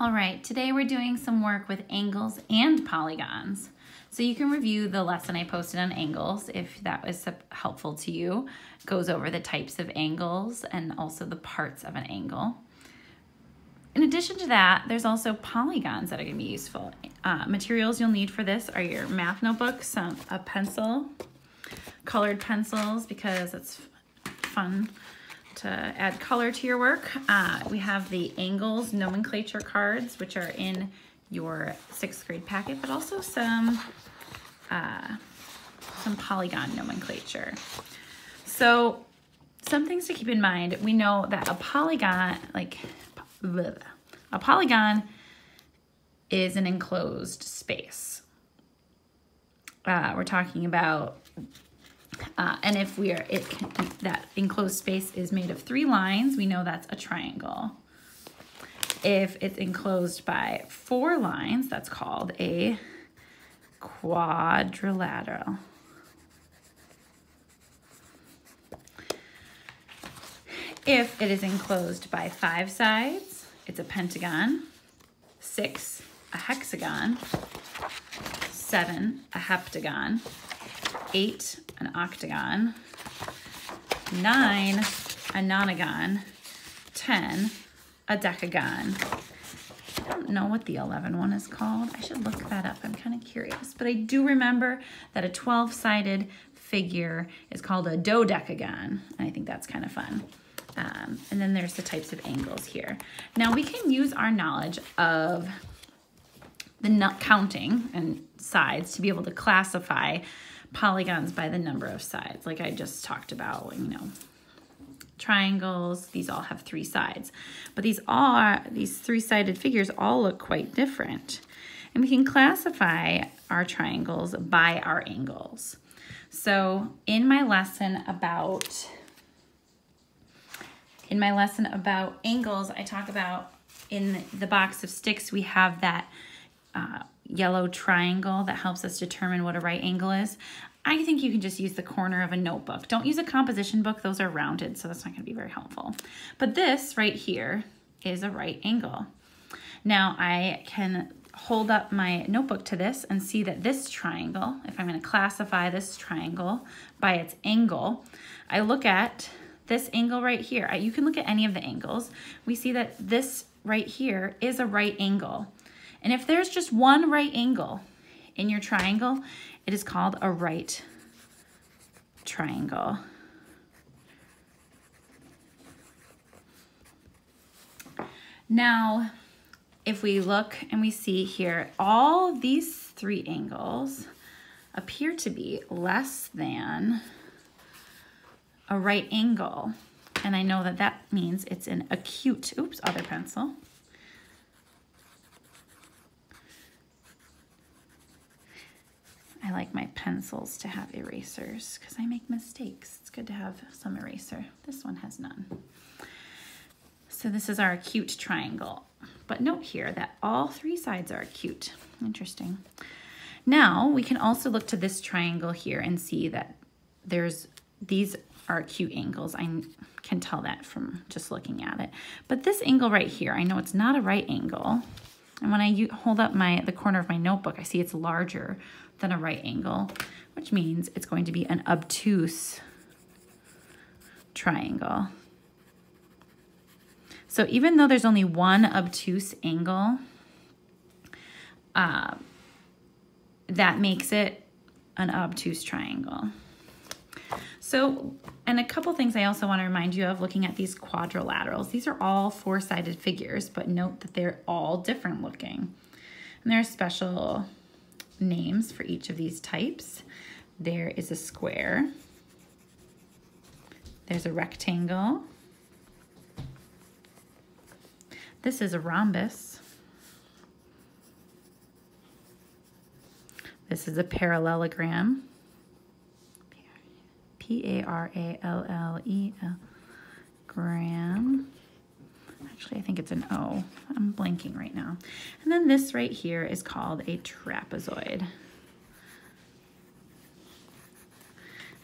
All right, today we're doing some work with angles and polygons. So you can review the lesson I posted on angles if that was helpful to you. It goes over the types of angles and also the parts of an angle. In addition to that, there's also polygons that are going to be useful. Materials you'll need for this are your math notebooks, a pencil, colored pencils because it's fun to add color to your work. We have the angles nomenclature cards, which are in your 6th grade packet, but also some polygon nomenclature. So some things to keep in mind. We know that a polygon is an enclosed space. We're talking about and if that enclosed space is made of 3 lines, we know that's a triangle. If it's enclosed by 4 lines, that's called a quadrilateral. If it is enclosed by 5 sides, it's a pentagon. 6, a hexagon. 7, a heptagon. 8, an octagon. 9, a nonagon. 10, a decagon. I don't know what the 11 one is called. I should look that up. I'm kind of curious. But I do remember that a 12-sided figure is called a dodecagon. And I think that's kind of fun. And then there's the types of angles here. Now we can use our knowledge of the counting and sides to be able to classify polygons by the number of sides, like I just talked about. You know, triangles, these all have 3 sides, but these 3-sided figures all look quite different, and we can classify our triangles by our angles. So in my lesson about angles, I talk about in the box of sticks we have that yellow triangle that helps us determine what a right angle is. I think you can just use the corner of a notebook. Don't use a composition book. Those are rounded, so that's not going to be very helpful. But this right here is a right angle. Now I can hold up my notebook to this and see that this triangle, if I'm going to classify this triangle by its angle, I look at this angle right here. You can look at any of the angles. We see that this right here is a right angle. And if there's just one right angle in your triangle, it is called a right triangle. Now, if we look and we see here, all these 3 angles appear to be less than a right angle. And I know that that means it's an acute, oops, other pencil. I like my pencils to have erasers because I make mistakes. It's good to have some eraser. This one has none. So this is our acute triangle. But note here that all 3 sides are acute. Interesting. Now we can also look to this triangle here and see that these are acute angles. I can tell that from just looking at it. But this angle right here, I know it's not a right angle. And when I hold up the corner of my notebook, I see it's larger than a right angle, which means it's going to be an obtuse triangle. So even though there's only one obtuse angle, that makes it an obtuse triangle. So, and a couple things I also want to remind you of looking at these quadrilaterals. These are all 4-sided figures, but note that they're all different looking. And there are special names for each of these types. There is a square. There's a rectangle. This is a rhombus. This is a parallelogram. P-A-R-A-L-L-E-L, gram. Actually, I think it's an O. I'm blanking right now. And then this right here is called a trapezoid.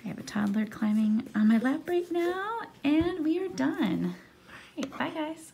I have a toddler climbing on my lap right now, and we are done. All right, bye guys.